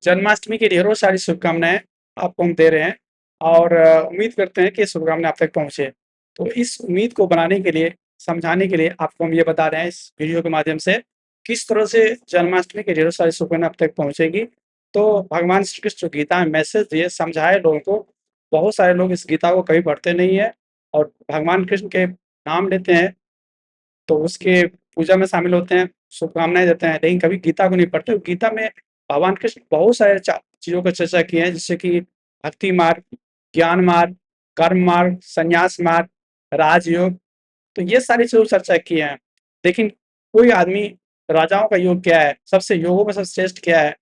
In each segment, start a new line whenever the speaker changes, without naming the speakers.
जन्माष्टमी की ढेरों सारी शुभकामनाएँ आपको हम दे रहे हैं और उम्मीद करते हैं कि शुभकामनाएँ आप तक पहुँचे। तो इस उम्मीद को बनाने के लिए, समझाने के लिए आपको हम ये बता रहे हैं इस वीडियो के माध्यम से, किस तरह से जन्माष्टमी की ढेरों सारी शुभकामनाएँ आप तक पहुँचेगी। तो भगवान श्री कृष्ण जो गीता में मैसेज दिए, समझाए लोगों को, बहुत सारे लोग इस गीता को कभी पढ़ते नहीं है और भगवान कृष्ण के नाम लेते हैं, तो उसके पूजा में शामिल होते हैं, शुभकामनाएँ देते हैं, लेकिन कभी गीता को नहीं पढ़ते। गीता में भगवान कृष्ण बहुत सारे चीज़ों पर चर्चा की है, जैसे कि भक्ति मार्ग, ज्ञान मार्ग, कर्म मार्ग, संन्यास मार्ग, राजयोग, तो ये सारी चीज़ों पर चर्चा की है। लेकिन कोई आदमी, राजाओं का योग क्या है, सबसे योगों में सबसे श्रेष्ठ क्या है,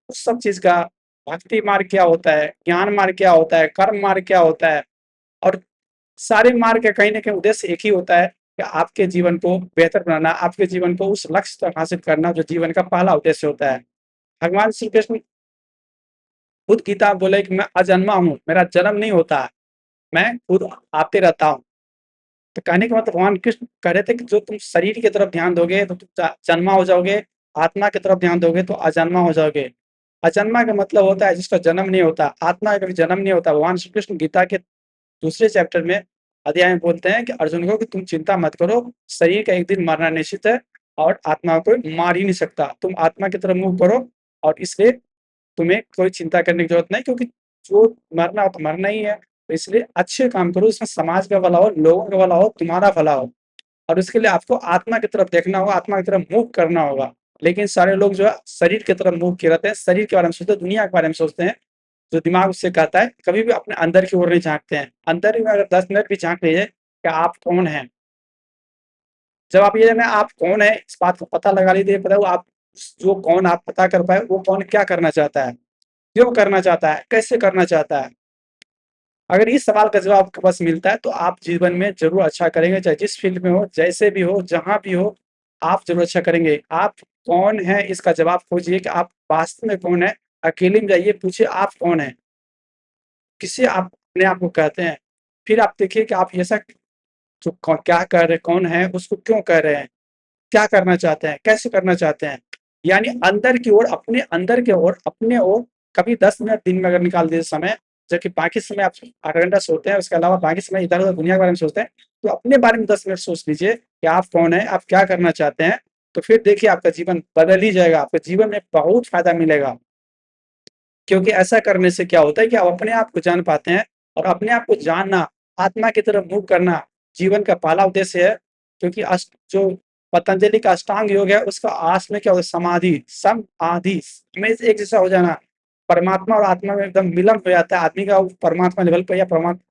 उस सब चीज़ का, भक्ति मार्ग क्या होता है, ज्ञान मार्ग क्या होता है, कर्म मार्ग क्या होता है, और सारे मार्ग का कहीं न कहीं उद्देश्य एक ही होता है कि आपके जीवन को बेहतर बनाना, आपके जीवन को उस लक्ष्य तक हासिल करना जो जीवन का पहला उद्देश्य होता है। भगवान श्री कृष्ण खुद गीता में बोले कि मैं अजन्मा हूँ, मेरा जन्म नहीं होता है, मैं खुद आते रहता हूँ। तो कहने का मतलब भगवान कृष्ण कह रहे थे कि जो तुम शरीर की तरफ ध्यान दोगे तो तुम जन्मा हो जाओगे, आत्मा की तरफ ध्यान दोगे तो अजन्मा हो जाओगे। अजन्मा का मतलब होता है जिसका जन्म नहीं होता, आत्मा का कभी जन्म नहीं होता। भगवान श्री कृष्ण गीता के दूसरे चैप्टर में, अध्याय में बोलते हैं कि अर्जुन को कि तुम चिंता मत करो, शरीर का एक दिन मरना निश्चित है और आत्मा को कोई मार ही नहीं सकता। तुम आत्मा की तरफ मूव करो और इसलिए तुम्हें कोई चिंता करने की ज़रूरत नहीं, क्योंकि जो मरना हो तो मरना ही है। तो इसलिए अच्छे काम करो, इसमें समाज का भला हो, लोगों का भला हो, तुम्हारा भला हो, और उसके लिए आपको आत्मा की तरफ देखना होगा, आत्मा की तरफ मूव करना होगा। लेकिन सारे लोग जो है शरीर की तरफ मूव किए रहते हैं, शरीर के बारे में सोचते हैं, दुनिया के बारे में सोचते हैं। जो दिमाग उससे कहता है, कभी भी अपने अंदर की ओर नहीं झाँकते हैं। अंदर में अगर 10 मिनट भी झाँक लीजिए कि आप कौन हैं? जब आप ये जाने आप कौन हैं, इस बात को पता लगा लीजिए, पता वो आप जो कौन आप पता कर पाए, वो कौन क्या करना चाहता है? क्यों करना चाहता है? कैसे करना चाहता है? अगर इस सवाल का जवाब आपके पास मिलता है, तो आप जीवन में ज़रूर अच्छा करेंगे, चाहे जिस फ़ील्ड में हो, जैसे भी हो, जहाँ भी हो, आप ज़रूर अच्छा करेंगे। आप कौन हैं, इसका जवाब खोजिए कि आप वास्तव में कौन हैं? अकेले में जाइए, पूछिए आप कौन हैं? किसे आप अपने आप को कहते हैं? फिर आप देखिए कि आप ऐसा जो क्या कह रहे, कौन है, उसको क्यों कह रहे हैं? क्या करना चाहते हैं? कैसे करना चाहते हैं? यानी अंदर की ओर, अपने अंदर की ओर, अपने ओर कभी 10 मिनट दिन में अगर निकाल दीजिए समय, जबकि बाकी समय आप 8 घंटा सोते हैं, उसके अलावा बाकी समय इधर-उधर दुनिया के बारे में सोचते हैं, तो अपने बारे में 10 मिनट सोच लीजिए कि आप कौन हैं? आप क्या करना चाहते हैं? तो फिर देखिए आपका जीवन बदल ही जाएगा, आपके जीवन में बहुत फ़ायदा मिलेगा। क्योंकि ऐसा करने से क्या होता है कि आप अपने आप को जान पाते हैं, और अपने आप को जानना, आत्मा की तरफ मूव करना जीवन का पहला उद्देश्य है। क्योंकि जो पतंजलि का अष्टांग योग है, उसका में क्या होता है, समाधि, सम आधि में एक जैसा हो जाना, परमात्मा और आत्मा में एकदम मिलन हो जाता है, आदमी का वो परमात्मा लेवल पे या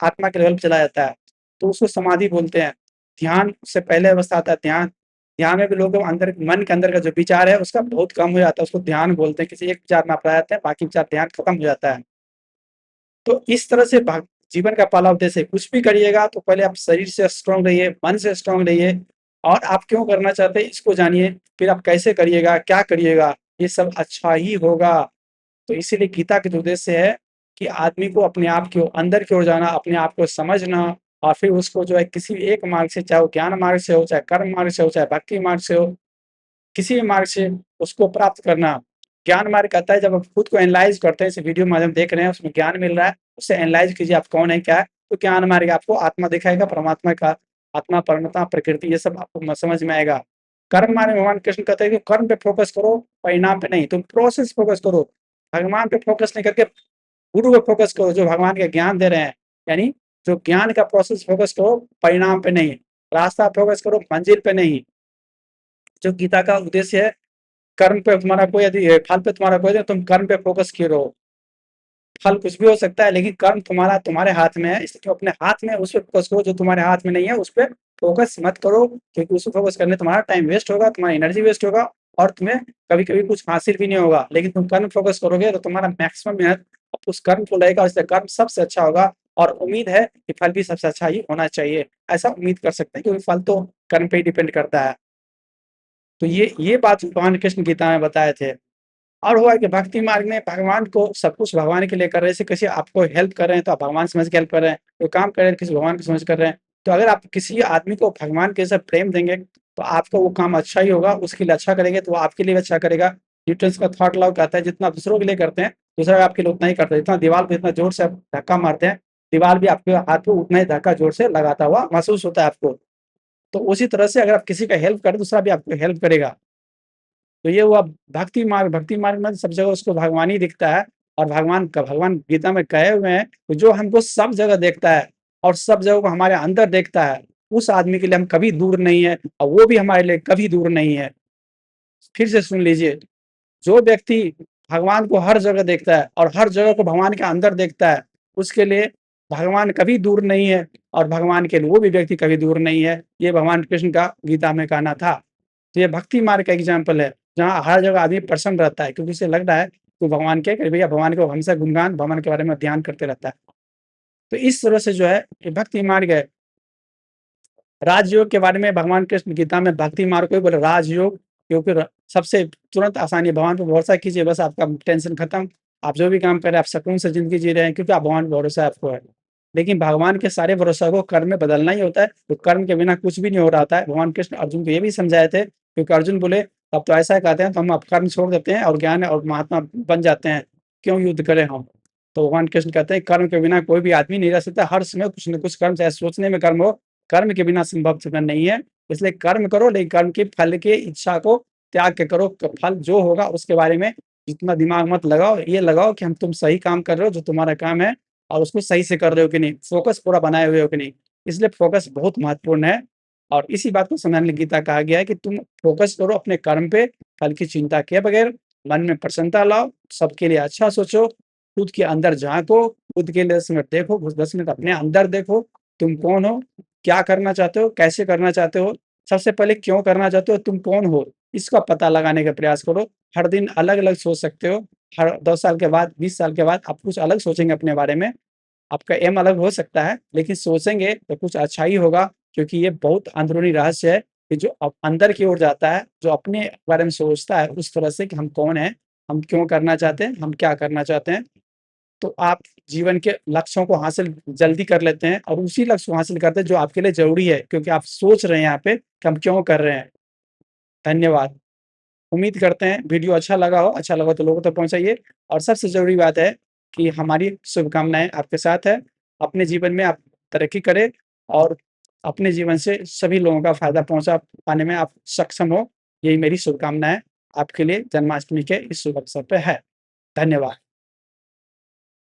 आत्मा के लेवल पे चला जाता है, तो उसको समाधि बोलते हैं। ध्यान से पहले अवस्था आता है ध्यान। ध्यान में भी लोगों के अंदर, मन के अंदर का जो विचार है उसका बहुत कम हो जाता है, उसको ध्यान बोलते हैं। किसी एक विचार में आप रह जाते हैं, बाकी विचार ध्यान खत्म हो जाता है। तो इस तरह से जीवन का पहला उद्देश्य है, कुछ भी करिएगा तो पहले आप शरीर से स्ट्रांग रहिए, मन से स्ट्रांग रहिए, और आप क्यों करना चाहते हैं इसको जानिए। फिर आप कैसे करिएगा, क्या करिएगा, ये सब अच्छा ही होगा। तो इसीलिए गीता के जो उद्देश्य है कि आदमी को अपने आप की ओर, अंदर की ओर जाना, अपने आप को समझना, और फिर उसको जो है किसी भी एक मार्ग से, चाहे वो ज्ञान मार्ग से हो, चाहे कर्म मार्ग से हो, चाहे भक्ति मार्ग से हो, किसी भी मार्ग से उसको प्राप्त करना। ज्ञान मार्ग कहता है जब आप खुद को एनालाइज़ करते हैं, इस वीडियो में हम देख रहे हैं, उसमें ज्ञान मिल रहा है, उसे एनालाइज़ कीजिए आप कौन है, क्या है? तो ज्ञान मार्ग आपको आत्मा दिखाएगा, परमात्मा का, आत्मा, परमात्मा, प्रकृति, ये सब आपको समझ में आएगा। कर्म मार्ग में भगवान कृष्ण कहते हैं कि कर्म पे फ़ोकस करो, परिणाम पे नहीं। तुम प्रोसेस फ़ोकस करो, भगवान पे फ़ोकस नहीं करके गुरु पे फ़ोकस करो जो भगवान का ज्ञान दे रहे हैं। यानी जो ज्ञान का प्रोसेस फ़ोकस करो, परिणाम पे नहीं। रास्ता फ़ोकस करो, मंजिल पे नहीं। जो गीता का उद्देश्य है, कर्म पे तुम्हारा कोई यदि फल पे तुम्हारा कोई नहीं, तुम कर्म पे फोकस किए रहो। फल कुछ भी हो सकता है, लेकिन कर्म तुम्हारा, तुम्हारे हाथ में है, इसलिए तुम अपने हाथ में उस पे फोकस करो, जो तुम्हारे हाथ में नहीं है उस पे फोकस मत करो, क्योंकि उस पे फोकस करने तुम्हारा टाइम वेस्ट होगा, तुम्हारी एनर्जी वेस्ट होगा, और तुम्हें कभी-कभी कुछ हासिल भी नहीं होगा। लेकिन तुम कर्म फोकस करोगे तो तुम्हारा मैक्सिमम मेहनत उस कर्म को रहेगा, इसलिए कर्म सबसे अच्छा होगा, और उम्मीद है कि फल भी सबसे अच्छा ही होना चाहिए। ऐसा उम्मीद कर सकते हैं, क्योंकि फल तो कर्म पे ही डिपेंड करता है। तो ये बात भगवान कृष्ण गीता में बताए थे। और हुआ कि भक्ति मार्ग में भगवान को सब कुछ भगवान के लिए कर रहे हैं। जैसे किसी आपको हेल्प कर रहे हैं तो आप भगवान समझ के हेल्प कर रहे हैं, कोई काम कर रहे हैं किसी भगवान को समझ कर रहे हैं। तो अगर आप किसी आदमी को भगवान के जैसा प्रेम देंगे तो आपका वो काम अच्छा ही होगा, उसके लिए अच्छा करेंगे तो वो आपके लिए भी अच्छा करेगा। न्यूटन्स का थॉट लॉ कहता है जितना दूसरों के लिए करते हैं, दूसरा भी आपके लिए उतना ही करता है। जितना दीवार पे इतना ज़ोर से आप धक्का मारते हैं, दीवार भी आपके हाथ पे उतना ही धक्का ज़ोर से लगाता हुआ महसूस होता है आपको। तो उसी तरह से अगर आप किसी का हेल्प करें, दूसरा भी आपको हेल्प करेगा। तो ये हुआ भक्ति मार्ग में सब जगह उसको भगवान ही दिखता है, और भगवान गीता में कहे हुए हैं कि जो हमको सब जगह देखता है और सब जगह को हमारे अंदर देखता है, उस आदमी के लिए हम कभी दूर नहीं है और वो भी हमारे लिए कभी दूर नहीं है। फिर से सुन लीजिए, जो व्यक्ति भगवान को हर जगह देखता है और हर जगह को भगवान के अंदर देखता है, उसके लिए भगवान कभी दूर नहीं है और भगवान के लिए वो भी व्यक्ति कभी दूर नहीं है। ये भगवान कृष्ण का गीता में कहना था। तो ये भक्ति मार्ग का एग्जाम्पल है, जहाँ हर जगह आदमी प्रसन्न रहता है क्योंकि उसे लग रहा है कि भगवान के भैया भगवान को हमेशा गुणगान, भगवान के बारे में ध्यान करते रहता है। तो इस तरह से जो है ये भक्ति मार्ग है। राजयोग के बारे में भगवान कृष्ण गीता में भक्ति मार्ग को ही बोले राजयोग, क्योंकि सबसे तुरंत आसानी है, भगवान पर भरोसा कीजिए, बस आपका टेंशन खत्म। आप जो भी काम कर रहे हैं, आप सुकून से ज़िंदगी जी रहे हैं क्योंकि आप भगवान पर भरोसा आपको है। लेकिन भगवान के सारे भरोसा को कर्म में बदलना ही होता है, तो कर्म के बिना कुछ भी नहीं हो रहा था। भगवान कृष्ण अर्जुन को ये भी समझाए थे, क्योंकि अर्जुन बोले, "अब तो ऐसा कहते हैं तो हम अब कर्म छोड़ देते हैं और ज्ञान और महात्मा बन जाते हैं, क्यों युद्ध करें हम?" तो भगवान कृष्ण कहते हैं कर्म के बिना कोई भी आदमी नहीं रह सकता, हर समय कुछ न कुछ कर्म, चाहे सोचने में कर्म हो, कर्म के बिना संभव जीवन नहीं है। इसलिए कर्म करो, लेकिन कर्म के फल की इच्छा को त्याग के करो। फल जो होगा उसके बारे में इतना दिमाग मत लगाओ, ये लगाओ कि तुम सही काम कर रहे हो जो तुम्हारा काम है और उसको सही से कर रहे हो कि नहीं, फोकस पूरा बनाए हुए हो कि नहीं। इसलिए फोकस बहुत महत्वपूर्ण है और इसी बात को समझाने के लिए गीता कहा गया है कि तुम फोकस करो अपने कर्म पे, फल की चिंता किए बगैर, मन में प्रसन्नता लाओ, सबके लिए अच्छा सोचो, खुद के अंदर झाँको, खुद के लिए 10 मिनट देखो, 10 मिनट अपने अंदर देखो, तुम कौन हो, क्या करना चाहते हो, कैसे करना चाहते हो, सबसे पहले क्यों करना चाहते हो, तुम कौन हो, इसका पता लगाने का प्रयास करो। हर दिन अलग-अलग सोच सकते हो, हर 10 साल के बाद, 20 साल के बाद आप कुछ अलग सोचेंगे अपने बारे में। आपका एम अलग हो सकता है, लेकिन सोचेंगे तो कुछ अच्छा ही होगा, क्योंकि ये बहुत अंदरूनी रहस्य है कि जो अंदर की ओर जाता है, जो अपने बारे में सोचता है उस तरह से कि हम कौन हैं, हम क्यों करना चाहते हैं, हम क्या करना चाहते हैं। तो आप जीवन के लक्ष्यों को हासिल जल्दी कर लेते हैं और उसी लक्ष्य को हासिल करते हैं जो आपके लिए ज़रूरी है, क्योंकि आप सोच रहे हैं यहाँ पे कि हम क्यों कर रहे हैं। धन्यवाद। उम्मीद करते हैं वीडियो अच्छा लगा तो लोगों तक पहुँचाइए और सबसे ज़रूरी बात है कि हमारी शुभकामनाएँ आपके साथ है। अपने जीवन में आप तरक्की करें और अपने जीवन से सभी लोगों का फ़ायदा पहुँचा पाने में आप सक्षम हो। यही मेरी शुभकामनाएँ आपके लिए जन्माष्टमी के इस शुभ अवसर पे है। धन्यवाद।